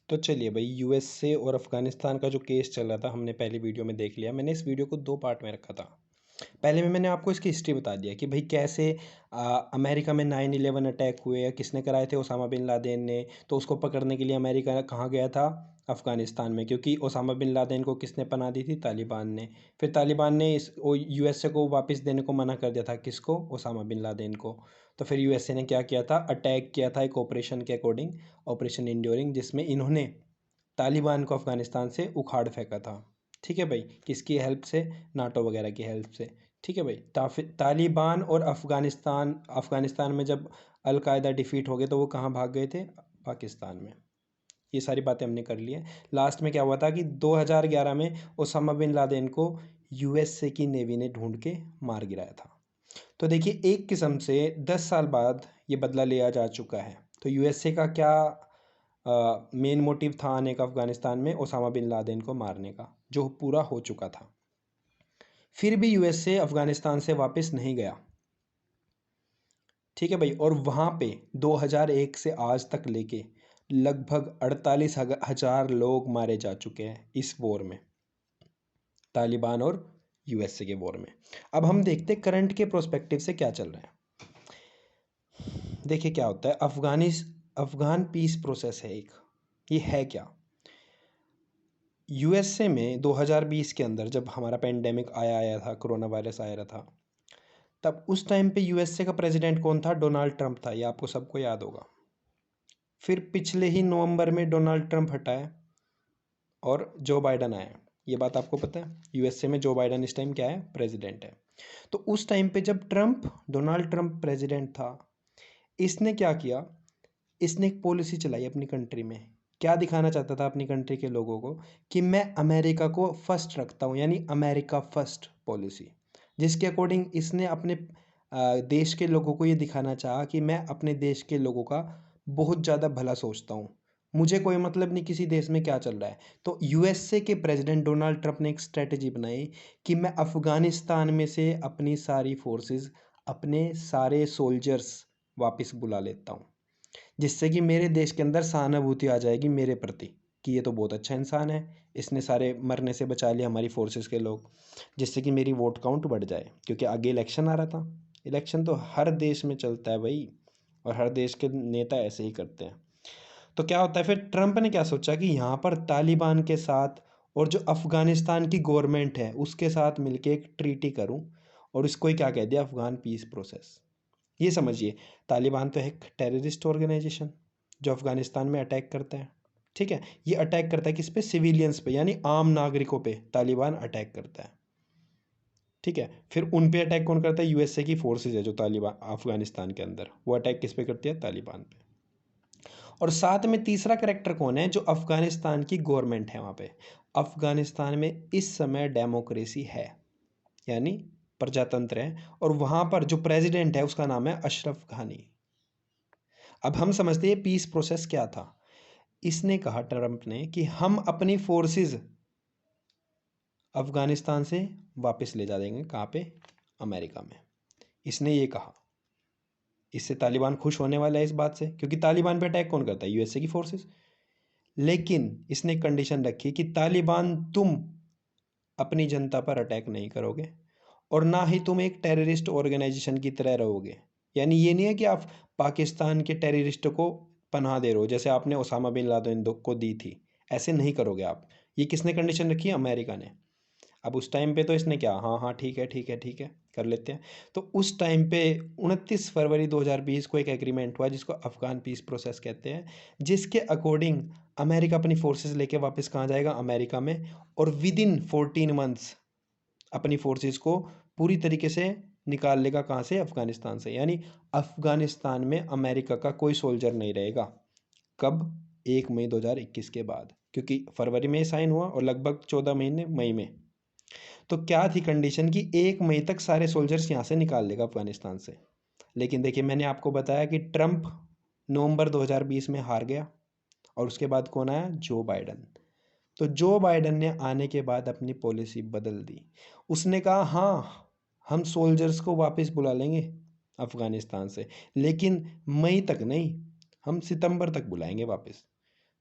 तो चलिए भाई, यूएसए और अफ़गानिस्तान का जो केस चल रहा था हमने पहली वीडियो में देख लिया। मैंने इस वीडियो को दो पार्ट में रखा था। पहले में मैंने आपको इसकी हिस्ट्री बता दिया कि भाई कैसे अमेरिका में 9/11 अटैक हुए या किसने कराए थे, ओसामा बिन लादेन ने। तो उसको पकड़ने के लिए अमेरिका कहाँ गया था? अफ़गानिस्तान में, क्योंकि ओसामा बिन लादेन को किसने पनाह दी थी? तालिबान ने। फिर तालिबान ने इस यूएसए को वापस देने को मना कर दिया था। किसको? ओसामा बिन लादेन को। तो फिर यूएसए ने क्या किया था? अटैक किया था एक ऑपरेशन के अकॉर्डिंग, ऑपरेशन इंड्योरिंग, जिसमें इन्होंने तालिबान को अफ़गानिस्तान से उखाड़ फेंका था। ठीक है भाई, किसकी हेल्प से? नाटो वगैरह की हेल्प से। ठीक है भाई, तालिबान और अफ़गानिस्तान में जब अलकायदा डिफीट हो गए तो वो कहाँ भाग गए थे? पाकिस्तान में। ये सारी बातें हमने कर ली है। लास्ट में क्या हुआ था कि 2011 में ओसामा बिन लादेन को यूएसए की नेवी ने ढूंढ के मार गिराया था। तो देखिए, एक किस्म से 10 साल बाद ये बदला लिया जा चुका है। तो यूएसए का क्या मेन मोटिव था आने का अफ़गानिस्तान में? ओसामा बिन लादेन को मारने का, जो पूरा हो चुका था। फिर भी यूएसए अफ़गानिस्तान से वापस नहीं गया। ठीक है भाई, और वहाँ पे 2001 से आज तक लेके लगभग 48,000 लोग मारे जा चुके हैं इस वॉर में, तालिबान और यूएसए के वॉर में। अब हम देखते हैं करंट के प्रोस्पेक्टिव से क्या चल रहा है। देखिए क्या होता है। अफ़गान पीस प्रोसेस है एक। ये है क्या? यूएसए में 2020 के अंदर जब हमारा पेंडेमिक आया था, कोरोना वायरस आया था, तब उस टाइम पे यूएसए का प्रेसिडेंट कौन था? डोनाल्ड ट्रंप था। ये आपको सबको याद होगा। फिर पिछले ही नवंबर में डोनाल्ड ट्रंप हटाया और जो बाइडन आया। ये बात आपको पता है। यूएसए में जो बाइडन इस टाइम क्या है? प्रेसिडेंट है। तो उस टाइम पे जब डोनाल्ड ट्रंप प्रेसिडेंट था, इसने क्या किया? इसने एक पॉलिसी चलाई अपनी कंट्री में। क्या दिखाना चाहता था अपनी कंट्री के लोगों को? कि मैं अमेरिका को फर्स्ट रखता हूँ, यानी अमेरिका फर्स्ट पॉलिसी, जिसके अकॉर्डिंग इसने अपने देश के लोगों को ये दिखाना चाहा कि मैं अपने देश के लोगों का बहुत ज़्यादा भला सोचता हूँ, मुझे कोई मतलब नहीं किसी देश में क्या चल रहा है। तो यूएसए के प्रेसिडेंट डोनाल्ड ट्रंप ने एक स्ट्रेटजी बनाई कि मैं अफ़गानिस्तान में से अपनी सारी फोर्सेस, अपने सारे सोल्जर्स वापस बुला लेता हूँ, जिससे कि मेरे देश के अंदर सहानुभूति आ जाएगी मेरे प्रति कि ये तो बहुत अच्छा इंसान है, इसने सारे मरने से बचा लिया हमारी फोर्सेस के लोग, जिससे कि मेरी वोट काउंट बढ़ जाए। क्योंकि आगे इलेक्शन आ रहा था। इलेक्शन तो हर देश में चलता है भाई, और हर देश के नेता ऐसे ही करते हैं। तो क्या होता है फिर? ट्रंप ने क्या सोचा कि यहाँ पर तालिबान के साथ और जो अफ़गानिस्तान की गवर्नमेंट है उसके साथ मिलके एक ट्रीटी करूँ, और इसको ही क्या कह दिया? Afghan peace process. ये समझिए, तालिबान तो है एक टेररिस्ट ऑर्गेनाइजेशन जो अफ़गानिस्तान में अटैक करता है। ठीक है, ये अटैक करता है किस पे? सिविलियंस पे, यानी आम नागरिकों पे तालिबान अटैक करता है। ठीक है, फिर उन पे अटैक कौन करता है? यूएसए की फोर्सेज है जो तालिबान अफ़गानिस्तान के अंदर, वो अटैक किस पे करती है? तालिबान पे। और साथ में तीसरा करेक्टर कौन है? जो अफ़गानिस्तान की गवर्नमेंट है वहाँ पे। अफ़गानिस्तान में इस समय डेमोक्रेसी है, यानी प्रजातंत्र है, और वहाँ पर जो प्रेसिडेंट है उसका नाम है अशरफ घानी। अब हम समझते हैं पीस प्रोसेस क्या था। इसने कहा ट्रंप ने कि हम अपनी फोर्सेस अफगानिस्तान से वापस ले जा देंगे। कहाँ पे? अमेरिका में। इसने ये कहा। इससे तालिबान खुश होने वाला है इस बात से, क्योंकि तालिबान पे अटैक कौन करता है? यूएसए की फोर्सेस। लेकिन इसने एक कंडीशन रखी कि तालिबान, तुम अपनी जनता पर अटैक नहीं करोगे, और ना ही तुम एक टेररिस्ट ऑर्गेनाइजेशन की तरह रहोगे। यानी ये नहीं है कि आप पाकिस्तान के टेररिस्टों को पनाह दे रहे हो जैसे आपने ओसामा बिन लादेन को दी थी। ऐसे नहीं करोगे आप। ये किसने कंडीशन रखी है? अमेरिका ने। अब उस टाइम पे तो इसने क्या, हाँ हाँ ठीक है ठीक है ठीक है कर लेते हैं। तो उस टाइम पे 29 फरवरी 2020 को एक एग्रीमेंट हुआ जिसको अफगान पीस प्रोसेस कहते हैं, जिसके अकॉर्डिंग अमेरिका अपनी फोर्सेस लेके वापस कहाँ जाएगा? अमेरिका में। और विद इन 14 मंथ्स अपनी फोर्सेस को पूरी तरीके से निकाल लेगा। कहाँ से? अफ़गानिस्तान से। यानी अफ़गानिस्तान में अमेरिका का कोई सोल्जर नहीं रहेगा। कब? 1 मई 2021 के बाद, क्योंकि फरवरी में साइन हुआ और लगभग 14 महीने मई में। तो क्या थी कंडीशन कि 1 मई तक सारे सोल्जर्स यहाँ से निकाल लेगा अफ़गानिस्तान से। लेकिन देखिए, मैंने आपको बताया कि ट्रंप नवंबर 2020 में हार गया, और उसके बाद कौन आया? जो बाइडन। तो जो बाइडन ने आने के बाद अपनी पॉलिसी बदल दी। उसने कहा हाँ, हम सोल्जर्स को वापस बुला लेंगे अफ़गानिस्तान से, लेकिन मई तक नहीं, हम सितंबर तक बुलाएंगे वापस।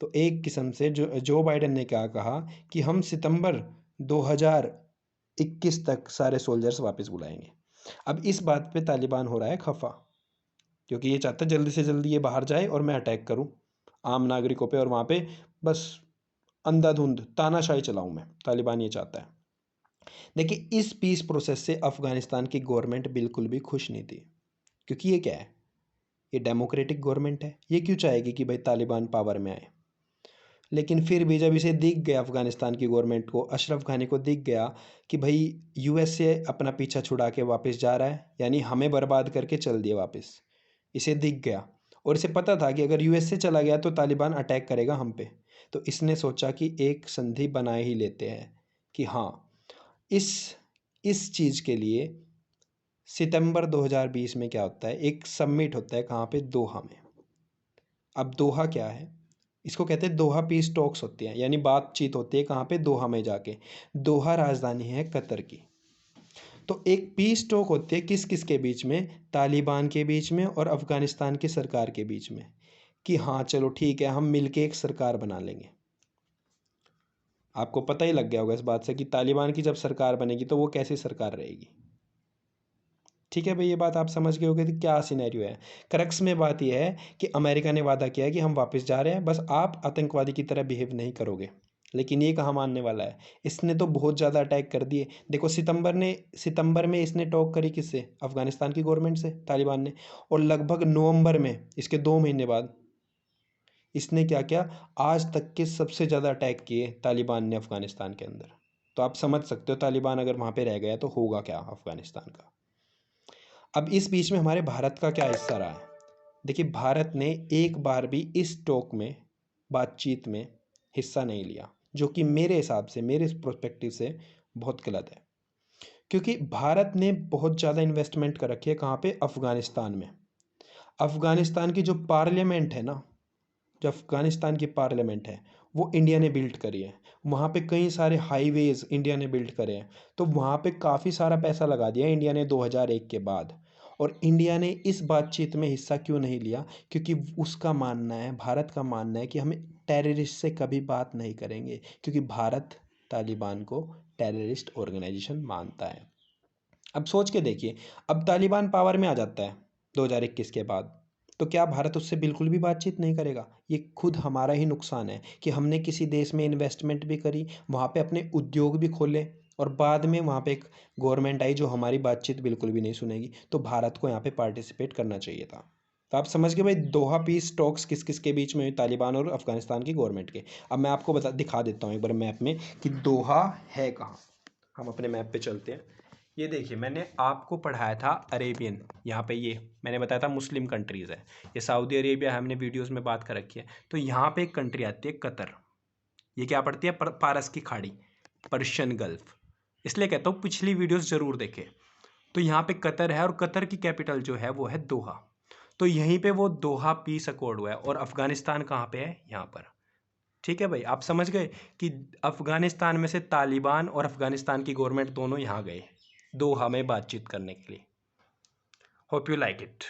तो एक किस्म से जो बाइडेन ने क्या कहा कि हम सितंबर 2021 तक सारे सोल्जर्स वापस बुलाएंगे। अब इस बात पे तालिबान हो रहा है खफा, क्योंकि ये चाहता है जल्दी से जल्दी ये बाहर जाए और मैं अटैक करूं आम नागरिकों पे, और वहाँ पे बस अंधाधुंध तानाशाही चलाऊं मैं। तालिबान ये चाहता है। देखिए, इस पीस प्रोसेस से अफगानिस्तान की गवर्नमेंट बिल्कुल भी खुश नहीं थी, क्योंकि ये क्या है, ये डेमोक्रेटिक गवर्नमेंट है, ये क्यों चाहेगी कि भाई तालिबान पावर में आए। लेकिन फिर भी जब इसे दिख गया, अफगानिस्तान की गवर्नमेंट को, अशरफ घानी को दिख गया कि भाई यूएसए अपना पीछा छुड़ा के वापस जा रहा है, यानी हमें बर्बाद करके चल दिए वापस, इसे दिख गया। और इसे पता था कि अगर यूएसए चला गया तो तालिबान अटैक करेगा हम पे। तो इसने सोचा कि एक संधि बनाए ही लेते हैं कि हाँ, इस इस चीज़ के लिए सितंबर 2020 में क्या होता है, एक समिट होता है, कहाँ पे, दोहा में। अब दोहा क्या है, इसको कहते हैं दोहा पीस टॉक्स होती हैं, यानी बातचीत होती है कहाँ पे, दोहा में जाके। दोहा राजधानी है कतर की। तो एक पीस टॉक होती है किस किस के बीच में, तालिबान के बीच में और अफगानिस्तान की सरकार के बीच में, कि हाँ चलो ठीक है, हम मिलके एक सरकार बना लेंगे। आपको पता ही लग गया होगा इस बात से कि तालिबान की जब सरकार बनेगी तो वो कैसी सरकार रहेगी। ठीक है भाई, ये बात आप समझ गए होगे कि क्या सिनेरियो है। क्रक्स में बात यह है कि अमेरिका ने वादा किया है कि हम वापस जा रहे हैं, बस आप आतंकवादी की तरह बिहेव नहीं करोगे। लेकिन ये कहाँ मानने वाला है, इसने तो बहुत ज़्यादा अटैक कर दिए। देखो, सितंबर में इसने टॉक करी किससे, अफगानिस्तान की गवर्नमेंट से, तालिबान ने। और लगभग नवंबर में, इसके 2 महीने बाद, इसने क्या किया, आज तक के सबसे ज़्यादा अटैक किए तालिबान ने अफगानिस्तान के अंदर। तो आप समझ सकते हो तालिबान अगर वहाँ पे रह गया तो होगा क्या अफगानिस्तान का। अब इस बीच में हमारे भारत का क्या हिस्सा रहा है। देखिए, भारत ने एक बार भी इस टॉक में, बातचीत में हिस्सा नहीं लिया, जो कि मेरे हिसाब से, मेरे प्रोस्पेक्टिव से बहुत गलत है। क्योंकि भारत ने बहुत ज़्यादा इन्वेस्टमेंट कर रखी है कहाँ पे, अफ़गानिस्तान में। अफ़गानिस्तान की जो पार्लियामेंट है ना, जो अफ़गानिस्तान की पार्लियामेंट है, वो इंडिया ने बिल्ड करी है। वहाँ पे कई सारे हाईवेज़ इंडिया ने बिल्ड करे हैं। तो वहाँ पे काफ़ी सारा पैसा लगा दिया इंडिया ने 2001 के बाद। और इंडिया ने इस बातचीत में हिस्सा क्यों नहीं लिया, क्योंकि उसका मानना है, भारत का मानना है कि हम टेररिस्ट से कभी बात नहीं करेंगे, क्योंकि भारत तालिबान को टेररिस्ट ऑर्गेनाइजेशन मानता है। अब सोच के देखिए, अब तालिबान पावर में आ जाता है 2021 के बाद, तो क्या भारत उससे बिल्कुल भी बातचीत नहीं करेगा। ये खुद हमारा ही नुकसान है कि हमने किसी देश में इन्वेस्टमेंट भी करी, वहाँ पे अपने उद्योग भी खोले, और बाद में वहाँ पे एक गवर्नमेंट आई जो हमारी बातचीत बिल्कुल भी नहीं सुनेगी। तो भारत को यहाँ पे पार्टिसिपेट करना चाहिए था। तो आप समझ गए भाई, दोहा पीस टॉक्स किस किस के बीच में हुई, तालिबान और अफगानिस्तान की गवर्नमेंट के। अब मैं आपको दिखा देता हूँ एक बार मैप में कि दोहा है कहाँ। हम अपने मैप पे चलते हैं। ये देखिए, मैंने आपको पढ़ाया था अरेबियन, यहाँ पे ये मैंने बताया था मुस्लिम कंट्रीज़ है। ये सऊदी अरेबिया हमने वीडियोस में बात कर रखी है। तो यहाँ पे एक कंट्री आती है कतर। ये क्या पड़ती है, पारस की खाड़ी, पर्शियन गल्फ। इसलिए कहता हूँ पिछली वीडियोस ज़रूर देखें। तो यहाँ पे कतर है, और कतर की कैपिटल जो है वो है दोहा। तो यहीं पे वो दोहा पीस अकॉर्ड हुआ है। और अफगानिस्तान कहाँ पे है, यहाँ पर। ठीक है भाई, आप समझ गए कि अफगानिस्तान में से तालिबान और अफगानिस्तान की गवर्नमेंट दोनों यहाँ गए दोहा में बातचीत करने के लिए। Hope you like it.